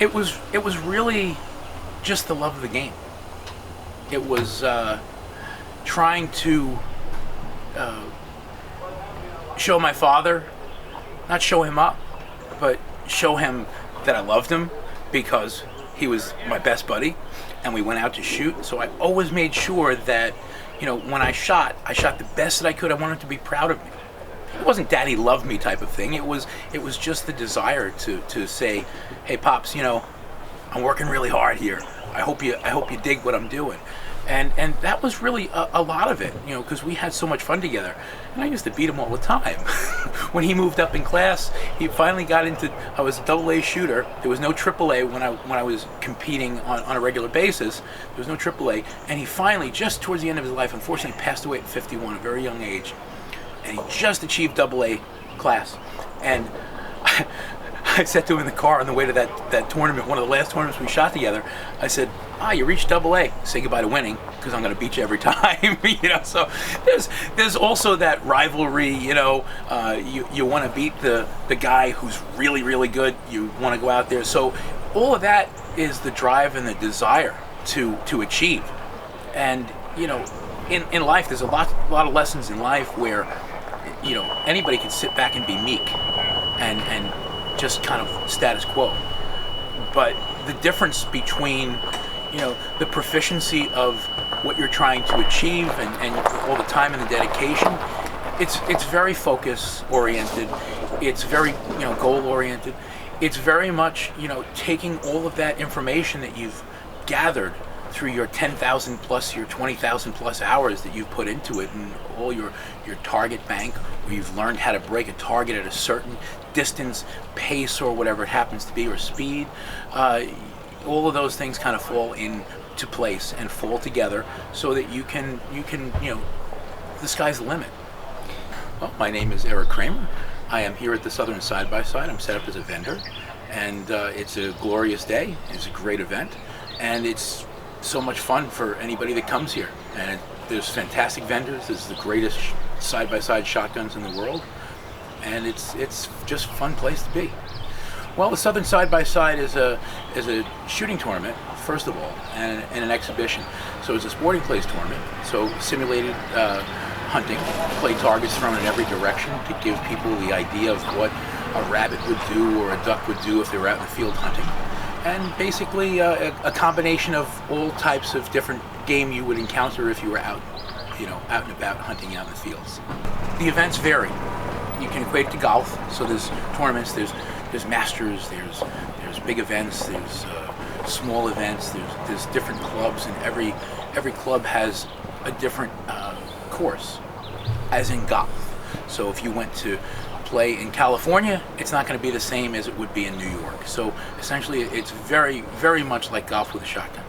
It was really just the love of the game. It was trying to show my father, not show him up, but show him that I loved him because he was my best buddy and we went out to shoot. So I always made sure that, when I shot the best that I could. I wanted him to be proud of me. It wasn't daddy loved me type of thing. It was just the desire to say, hey Pops, I'm working really hard here. I hope you dig what I'm doing. And that was really a lot of it, because we had so much fun together. And I used to beat him all the time. When he moved up in class, he finally got into, I was a AA shooter. There was no AAA when I was competing on a regular basis. There was no AAA. And he finally, just towards the end of his life, unfortunately passed away at 51, a very young age. And he just achieved AA class. And I said to him in the car on the way to that tournament, one of the last tournaments we shot together, I said, you reached AA. Say goodbye to winning, because I'm going to beat you every time. So there's also that rivalry. You want to beat the guy who's really, really good. You want to go out there. So all of that is the drive and the desire to achieve. And in life, there's a lot of lessons in life where anybody can sit back and be meek and just kind of status quo. But the difference between the proficiency of what you're trying to achieve and all the time and the dedication, it's very focus oriented. It's very goal oriented. It's very much taking all of that information that you've gathered through your 10,000 plus, your 20,000 plus hours that you've put into it, and all your target bank, where you've learned how to break a target at a certain distance, pace, or whatever it happens to be, or speed. All of those things kind of fall into place and fall together so that you can the sky's the limit. Well, my name is Eric Kramer. I am here at the Southern Side by Side. I'm set up as a vendor, and it's a glorious day. It's a great event, and it's so much fun for anybody that comes here. And there's fantastic vendors. This is the greatest side-by-side shotguns in the world, and it's just a fun place to be. Well, the Southern Side by Side is a shooting tournament, first of all, and an exhibition. So it's a sporting clays tournament. So simulated hunting, play targets thrown in every direction to give people the idea of what a rabbit would do or a duck would do if they were out in the field hunting. And basically a combination of all types of different game you would encounter if you were out and about hunting out in the fields. The events vary. You can equate it to golf. So there's tournaments, there's masters, there's big events, there's small events, there's different clubs, and every club has a different course, as in golf. So if you went to play in California, it's not going to be the same as it would be in New York. So essentially, it's very, very much like golf with a shotgun.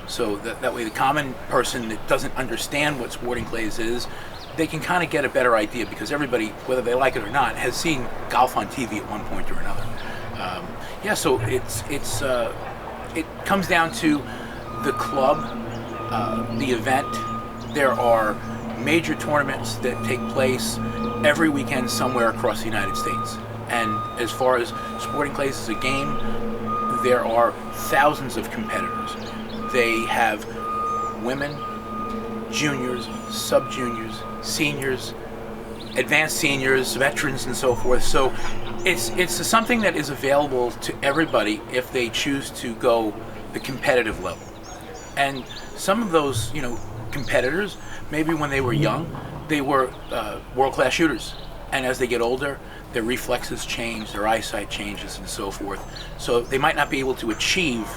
So that way, the common person that doesn't understand what sporting clays is, they can kind of get a better idea, because everybody, whether they like it or not, has seen golf on TV at one point or another. So it comes down to the club, the event. There are major tournaments that take place every weekend somewhere across the United States. And as far as sporting clays as a game, there are thousands of competitors. They have women, juniors, sub-juniors, seniors, advanced seniors, veterans, and so forth. So it's something that is available to everybody if they choose to go the competitive level. And some of those, competitors, maybe when they were young, they were world-class shooters. And as they get older, their reflexes change, their eyesight changes, and so forth. So they might not be able to achieve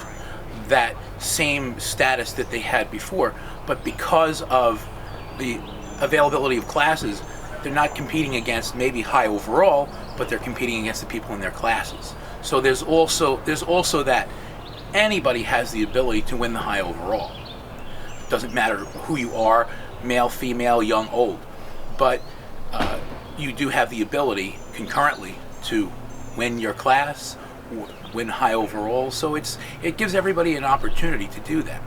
that same status that they had before, but because of the availability of classes, they're not competing against maybe high overall, but they're competing against the people in their classes. So there's also that anybody has the ability to win the high overall. It doesn't matter who you are, male, female, young, old, but you do have the ability concurrently to win your class, win high overall. So it gives everybody an opportunity to do that.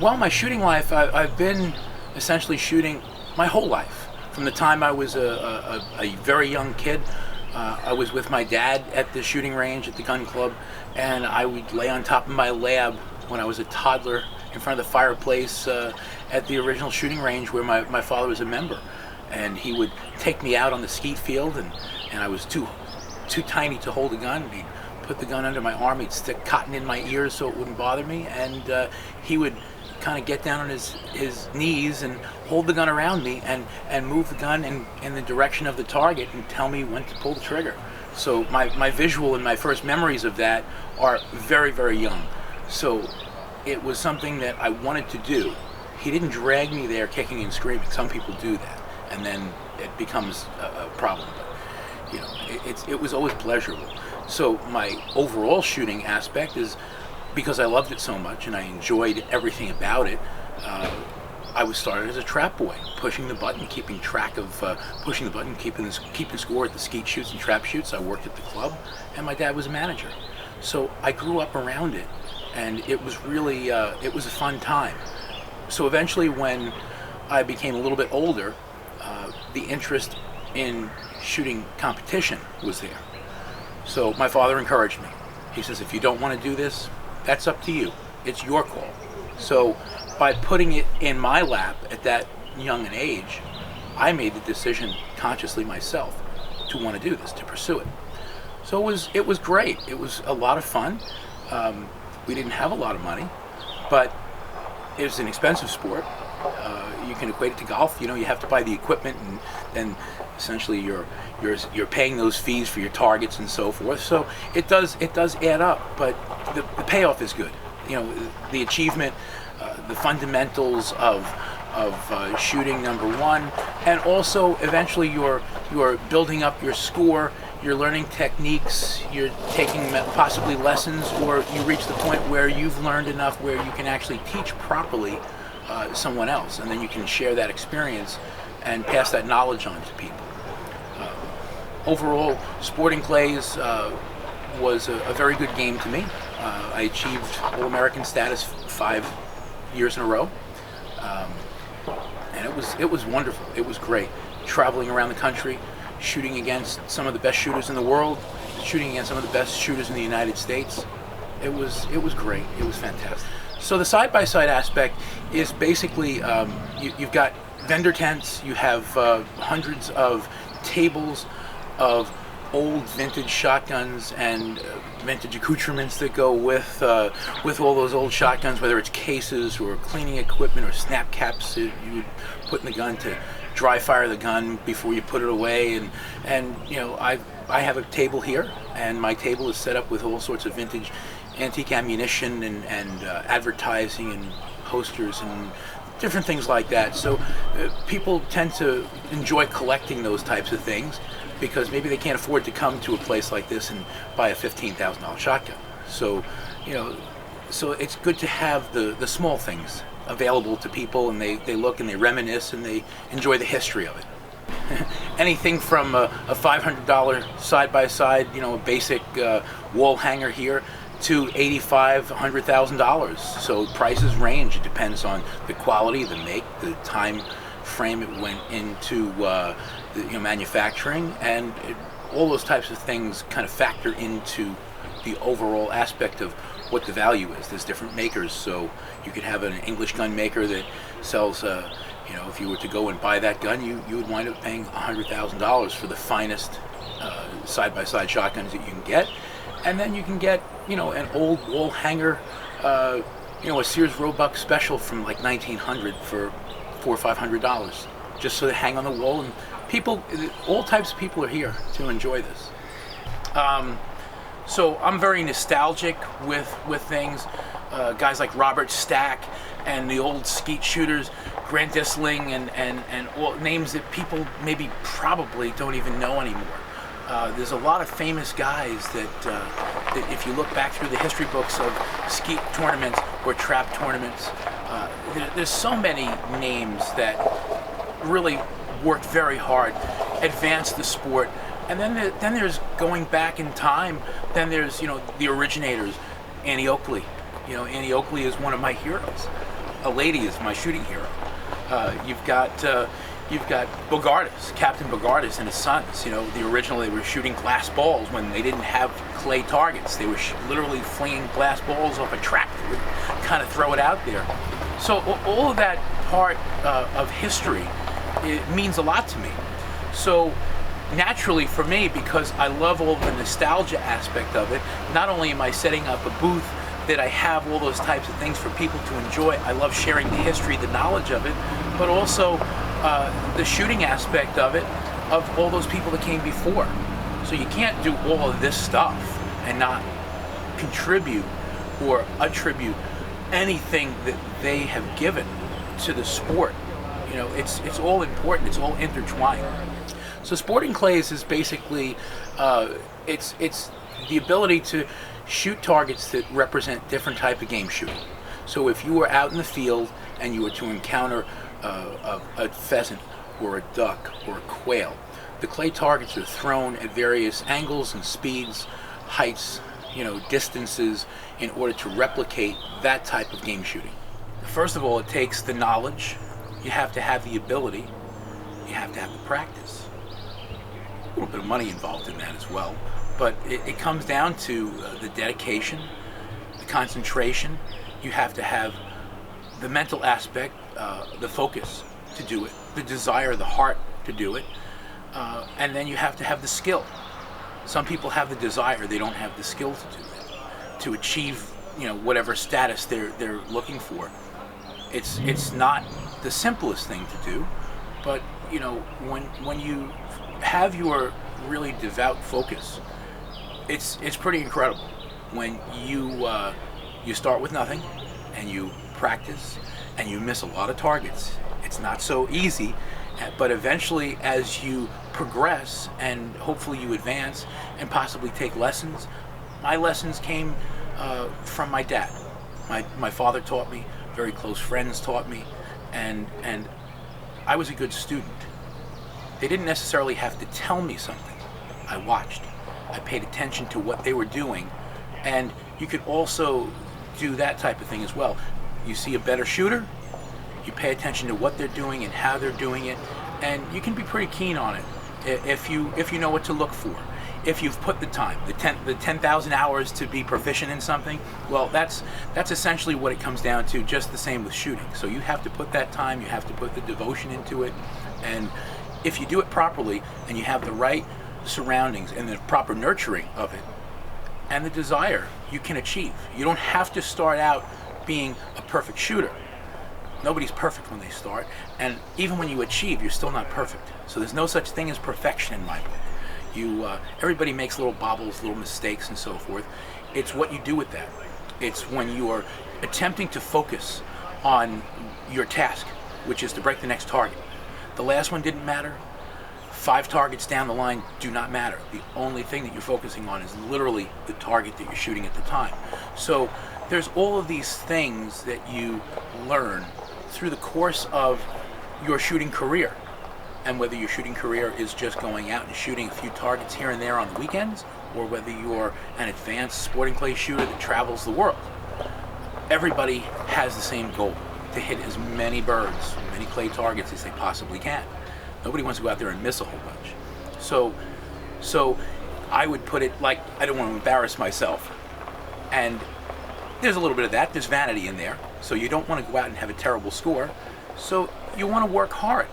Well, my shooting life, I've been essentially shooting my whole life. From the time I was a very young kid, I was with my dad at the shooting range at the gun club, and I would lay on top of my lab when I was a toddler in front of the fireplace at the original shooting range where my father was a member. And he would take me out on the skeet field, and I was too tiny to hold a gun. He'd put the gun under my arm, he'd stick cotton in my ears so it wouldn't bother me, and he would kind of get down on his knees and hold the gun around me and move the gun in the direction of the target and tell me when to pull the trigger. So my visual and my first memories of that are very, very young. So it was something that I wanted to do. He didn't drag me there kicking and screaming. Some people do that, and then it becomes a problem. But, you know, it was always pleasurable. So my overall shooting aspect is, because I loved it so much and I enjoyed everything about it, I was started as a trap boy, pushing the button, keeping track of pushing the button, keeping score at the skeet shoots and trap shoots. I worked at the club, and my dad was a manager. So I grew up around it, and it was really it was a fun time. So eventually, when I became a little bit older, the interest in shooting competition was there. So my father encouraged me. He says, if you don't want to do this, that's up to you. It's your call. So by putting it in my lap at that young an age, I made the decision consciously myself to want to do this, to pursue it. So it was great. It was a lot of fun. We didn't have a lot of money, but it was an expensive sport. You can equate it to golf. You know, you have to buy the equipment, and then essentially you're paying those fees for your targets and so forth. So it does add up, but the payoff is good. You know, the achievement, the fundamentals of shooting, number one, and also eventually you're building up your score. You're learning techniques, you're taking possibly lessons, or you reach the point where you've learned enough where you can actually teach properly someone else, and then you can share that experience and pass that knowledge on to people. Overall, sporting clays was a very good game to me. I achieved All-American status 5 years in a row, and it was wonderful. It was great, traveling around the country, shooting against some of the best shooters in the world, shooting against some of the best shooters in the United States. It was great. It was fantastic. So the side-by-side aspect is basically you've got vendor tents. You have hundreds of tables of old vintage shotguns and vintage accoutrements that go with all those old shotguns, whether it's cases or cleaning equipment or snap caps that you would put in the gun to dry fire the gun before you put it away, and you know, I have a table here, and my table is set up with all sorts of vintage antique ammunition and advertising and posters and different things like that. So people tend to enjoy collecting those types of things because maybe they can't afford to come to a place like this and buy a $15,000 shotgun. So, you know, so it's good to have the small things available to people, and they look and they reminisce and they enjoy the history of it. Anything from a $500 side-by-side, you know, a basic wall hanger here, to $85,000, $100,000. So prices range. It depends on the quality, the make, the time frame it went into manufacturing, and all those types of things kind of factor into the overall aspect of what the value is. There's different makers, so you could have an English gun maker that sells, you know, if you were to go and buy that gun, you would wind up paying $100,000 for the finest side-by-side shotguns that you can get. And then you can get, you know, an old wall hanger, you know, a Sears Roebuck special from like 1900 for $400 or $500, just so they hang on the wall. And people, all types of people are here to enjoy this. So I'm very nostalgic with things. Guys like Robert Stack and the old skeet shooters, Grant Isling, and all names that people maybe probably don't even know anymore. There's a lot of famous guys that if you look back through the history books of skeet tournaments or trap tournaments, there's so many names that really worked very hard, advanced the sport. And then there's going back in time. Then there's, you know, the originators, Annie Oakley. You know, Annie Oakley is one of my heroes. A lady is my shooting hero. You've got You've got Bogardus, Captain Bogardus and his sons. You know, they were shooting glass balls when they didn't have clay targets. They were literally flinging glass balls off a track that would kind of throw it out there. So all of that part of history, it means a lot to me. So naturally for me, because I love all the nostalgia aspect of it, not only am I setting up a booth that I have all those types of things for people to enjoy, I love sharing the history, the knowledge of it, but also the shooting aspect of it, of all those people that came before. So you can't do all of this stuff and not contribute or attribute anything that they have given to the sport. You know, it's all important, it's all intertwined. So sporting clays is basically, it's the ability to shoot targets that represent different type of game shooting. So if you were out in the field and you were to encounter a pheasant or a duck or a quail, the clay targets are thrown at various angles and speeds, heights, you know, distances, in order to replicate that type of game shooting. First of all, it takes the knowledge, you have to have the ability, you have to have the practice. A little bit of money involved in that as well, but it comes down to the dedication, the concentration. You have to have the mental aspect, the focus to do it, the desire, the heart to do it, and then you have to have the skill. Some people have the desire, they don't have the skill to do it, to achieve, you know, whatever status they're looking for. It's not the simplest thing to do, but you know, when you have your really devout focus, it's pretty incredible. When you start with nothing and you practice and you miss a lot of targets, it's not so easy, but eventually as you progress and hopefully you advance and possibly take lessons. My lessons came from my dad. My father taught me, very close friends taught me, and I was a good student. They didn't necessarily have to tell me something. I watched. I paid attention to what they were doing, and you could also do that type of thing as well. You see a better shooter, you pay attention to what they're doing and how they're doing it, and you can be pretty keen on it if you know what to look for. If you've put the time, the 10,000 hours to be proficient in something, well, that's essentially what it comes down to, just the same with shooting. So you have to put that time, you have to put the devotion into it, and if you do it properly and you have the right surroundings and the proper nurturing of it and the desire, you can achieve. You don't have to start out being a perfect shooter. Nobody's perfect when they start, and even when you achieve, you're still not perfect. So there's no such thing as perfection in my book. Everybody makes little bobbles, little mistakes, and so forth. It's what you do with that. It's when you are attempting to focus on your task, which is to break the next target. The last one didn't matter. 5 targets down the line do not matter. The only thing that you're focusing on is literally the target that you're shooting at the time. So there's all of these things that you learn through the course of your shooting career. And whether your shooting career is just going out and shooting a few targets here and there on the weekends, or whether you're an advanced sporting clay shooter that travels the world, everybody has the same goal: to hit as many birds, many clay targets as they possibly can. Nobody wants to go out there and miss a whole bunch. So I would put it like, I don't want to embarrass myself. And there's a little bit of that, there's vanity in there. So you don't want to go out and have a terrible score. So you want to work hard.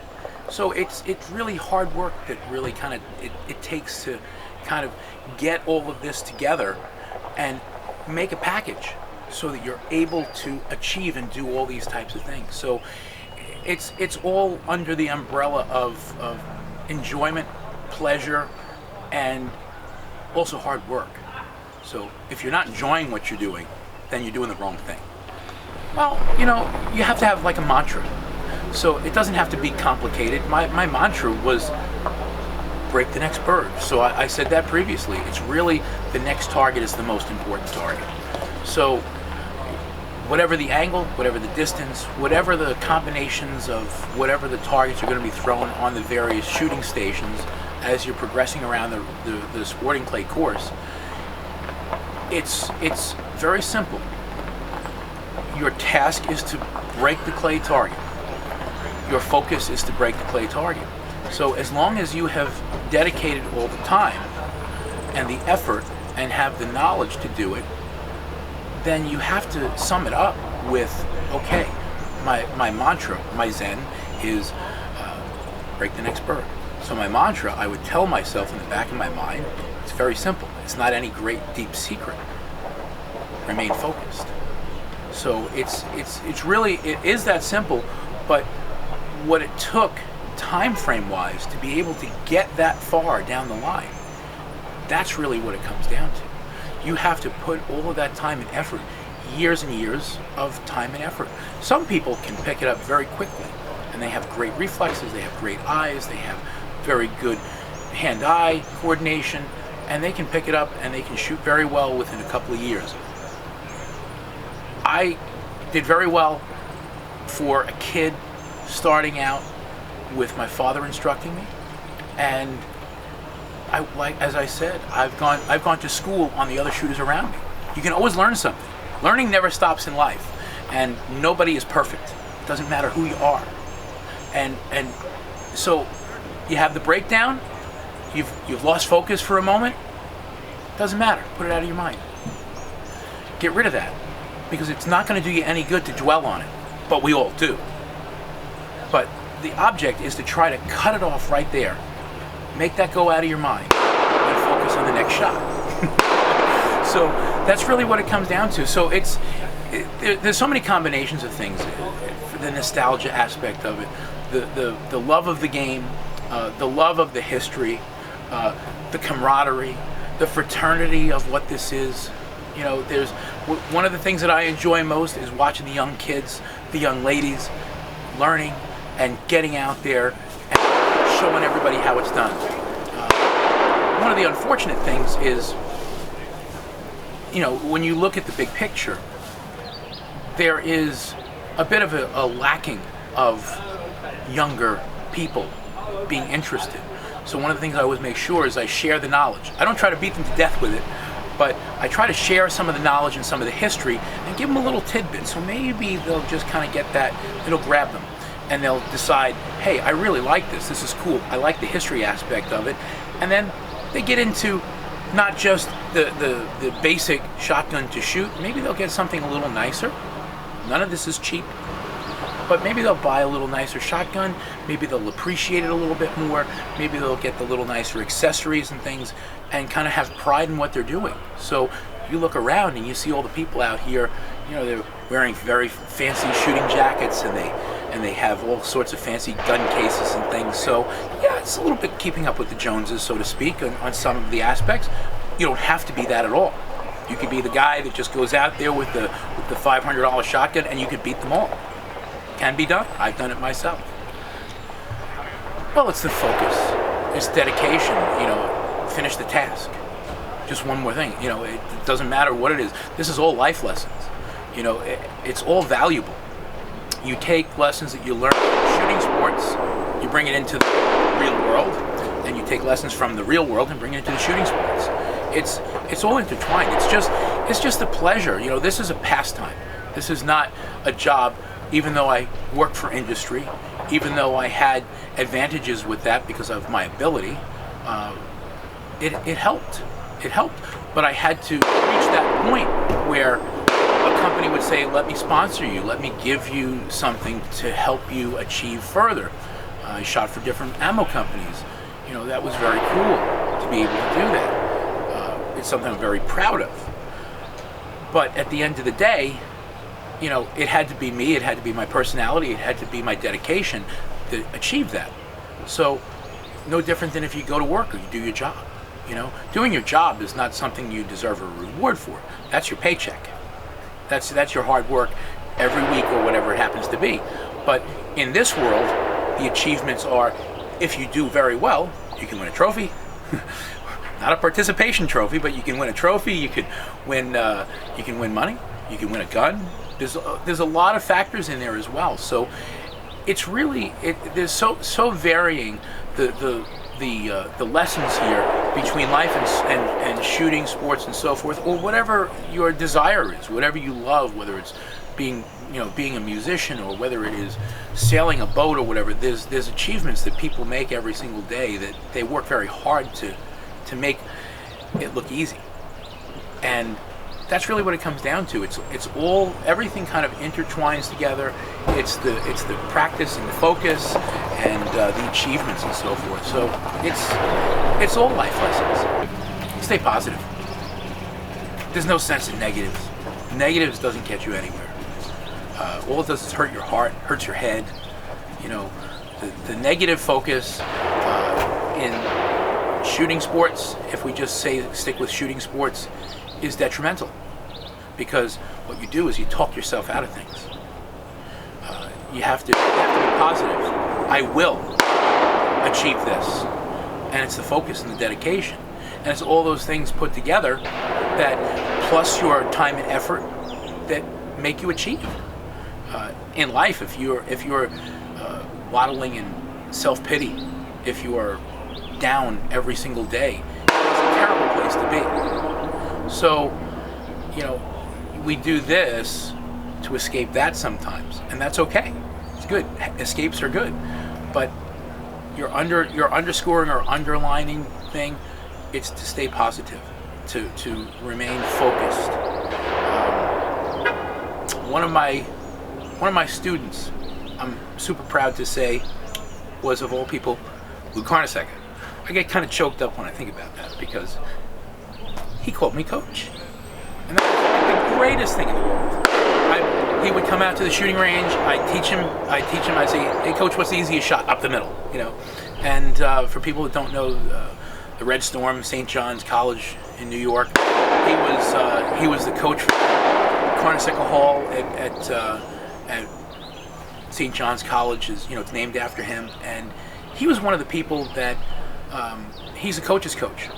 So it's really hard work that really kind of it takes to kind of get all of this together and make a package so that you're able to achieve and do all these types of things. So it's all under the umbrella of enjoyment, pleasure, and also hard work. So if you're not enjoying what you're doing, then you're doing the wrong thing. Well, you know, you have to have like a mantra. So it doesn't have to be complicated. My mantra was break the next bird. So I said that previously. It's really the next target is the most important target. So whatever the angle, whatever the distance, whatever the combinations of whatever the targets are going to be thrown on the various shooting stations as you're progressing around the sporting clay course, it's very simple. Your task is to break the clay target. your focus is to break the play target. So as long as you have dedicated all the time and the effort and have the knowledge to do it, then you have to sum it up with, okay, my mantra, my Zen is break the next bird. So my mantra, I would tell myself in the back of my mind, it's very simple. It's not any great deep secret. Remain focused. So it's really, it is that simple, but what it took time frame wise to be able to get that far down the line, that's really what it comes down to. You have to put all of that time and effort, years and years of time and effort. Some people can pick it up very quickly, and they have great reflexes, they have great eyes, they have very good hand-eye coordination, and they can pick it up and they can shoot very well within a couple of years. I did very well for a kid starting out with my father instructing me, and as I said, I've gone to school on the other shooters around me. You can always learn something. Learning never stops in life, and nobody is perfect. It doesn't matter who you are. And so you have the breakdown, you've lost focus for a moment, doesn't matter. Put it out of your mind. Get rid of that, because it's not going to do you any good to dwell on it, but we all do. But the object is to try to cut it off right there. Make that go out of your mind and focus on the next shot. So that's really what it comes down to. So there's so many combinations of things. The nostalgia aspect of it, the love of the game, the love of the history, the camaraderie, the fraternity of what this is. You know, there's one of the things that I enjoy most is watching the young kids, the young ladies, learning and getting out there and showing everybody how it's done. One of the unfortunate things is, you know, when you look at the big picture, there is a bit of a lacking of younger people being interested. So one of the things I always make sure is I share the knowledge. I don't try to beat them to death with it, but I try to share some of the knowledge and some of the history and give them a little tidbit. So maybe they'll just kind of get that, it'll grab them. And they'll decide, hey, I really like this. This is cool. I like the history aspect of it. And then they get into not just the basic shotgun to shoot. Maybe they'll get something a little nicer. None of this is cheap. But maybe they'll buy a little nicer shotgun. Maybe they'll appreciate it a little bit more. Maybe they'll get the little nicer accessories and things and kind of have pride in what they're doing. So you look around and you see all the people out here, you know, they're wearing very fancy shooting jackets and they have all sorts of fancy gun cases and things. So yeah, it's a little bit keeping up with the Joneses, so to speak, on some of the aspects. You don't have to be that at all. You could be the guy that just goes out there with the $500 shotgun and you could beat them all. Can be done. I've done it myself. Well, it's the focus. It's dedication. You know, finish the task. Just one more thing. You know, it doesn't matter what it is. This is all life lessons. You know, it's all valuable. You take lessons that you learn in shooting sports, you bring it into the real world, and you take lessons from the real world and bring it into the shooting sports. It's all intertwined. It's just a pleasure. You know, this is a pastime. This is not a job. Even though I worked for industry, even though I had advantages with that because of my ability, it helped. It helped. But I had to reach that point where a company would say, let me sponsor you, let me give you something to help you achieve further. I shot for different ammo companies. You know, that was very cool to be able to do that. It's something I'm very proud of. But at the end of the day, you know, it had to be me, it had to be my personality, it had to be my dedication to achieve that. So, no different than if you go to work or you do your job. You know, doing your job is not something you deserve a reward for. That's your paycheck. That's your hard work every week or whatever it happens to be. But in this world, the achievements are, if you do very well, you can win a trophy. Not a participation trophy, but you can win a trophy. You could win. You can win money. You can win a gun. There's a lot of factors in there as well. So it's really there's so varying the lessons here between life and shooting, sports, and so forth, or whatever your desire is, whatever you love, whether it's being a musician, or whether it is sailing a boat or whatever. There's achievements that people make every single day that they work very hard to make it look easy, and that's really what it comes down to. It's everything kind of intertwines together. It's the practice and the focus and the achievements and so forth. So it's all life lessons. Stay positive. There's no sense in negatives. Negatives doesn't get you anywhere. All it does is hurt your heart, hurts your head. The negative focus in shooting sports, if we just stick with shooting sports, is detrimental, because what you do is you talk yourself out of things. You have to be positive. I will achieve this, and it's the focus and the dedication, and it's all those things put together that, plus your time and effort, that make you achieve. In life, if you're waddling in self-pity, if you are down every single day, it's a terrible place to be. So, we do this to escape that sometimes, and that's okay. It's good. Escapes are good, but your underscoring or underlining thing, it's to stay positive, to remain focused. One of my students, I'm super proud to say, was, of all people, Lou Carnesecca. I get kind of choked up when I think about that, because he called me coach, and that was the greatest thing in the world. He would come out to the shooting range. I teach him. I say, "Hey, coach, what's the easiest shot?" Up the middle, And for people that don't know, the Red Storm, St. John's College in New York, he was the coach for Carnesecca Hall at St. John's College. It's named after him, and he was one of the people that he's a coach's coach,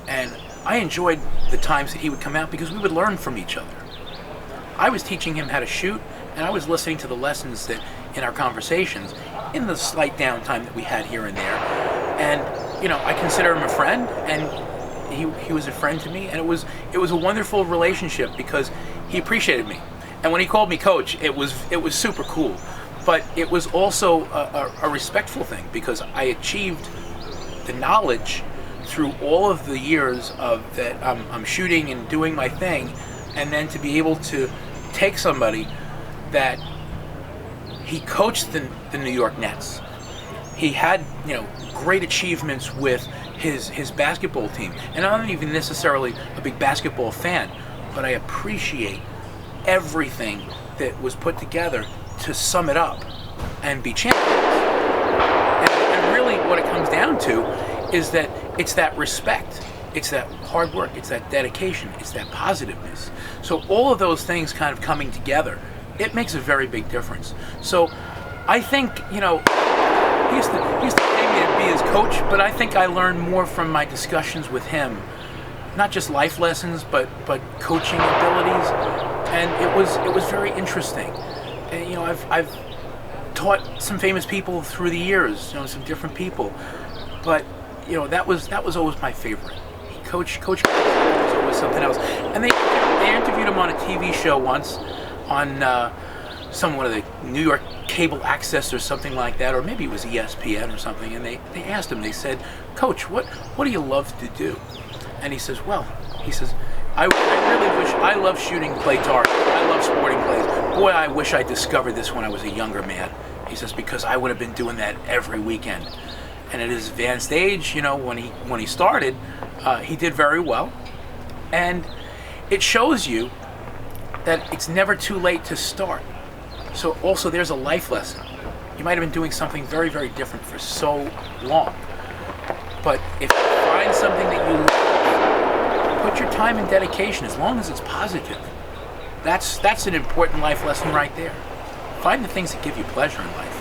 and I enjoyed the times that he would come out, because we would learn from each other. I was teaching him how to shoot, and I was listening to the lessons that in our conversations, in the slight downtime that we had here and there. And I consider him a friend, and he was a friend to me, and it was a wonderful relationship, because he appreciated me. And when he called me coach, it was super cool. But it was also a respectful thing, because I achieved the knowledge through all of the years of that I'm shooting and doing my thing, and then to be able to take somebody that he coached the New York Nets. He had great achievements with his basketball team, and I'm not even necessarily a big basketball fan, but I appreciate everything that was put together to sum it up and be champions. And really what it comes down to is that it's that respect, it's that hard work, it's that dedication, it's that positiveness. So all of those things kind of coming together, it makes a very big difference. So I think, he used to pay me to be his coach, but I think I learned more from my discussions with him, not just life lessons, but coaching abilities, and it was very interesting. And I've taught some famous people through the years, some different people, but that was always my favorite. Coach was always something else. And they interviewed him on a TV show once, on one of the New York cable access or something like that, or maybe it was ESPN or something, and they asked him, they said, "Coach, what do you love to do?" And he says, I really wish, I love shooting clay targets. I love sporting clays. Boy, I wish I discovered this when I was a younger man. He says, because I would have been doing that every weekend. And at his advanced age, when he started, he did very well. And it shows you that it's never too late to start. So also there's a life lesson. You might have been doing something very, very different for so long. But if you find something that you love, put your time and dedication, as long as it's positive. That's an important life lesson right there. Find the things that give you pleasure in life.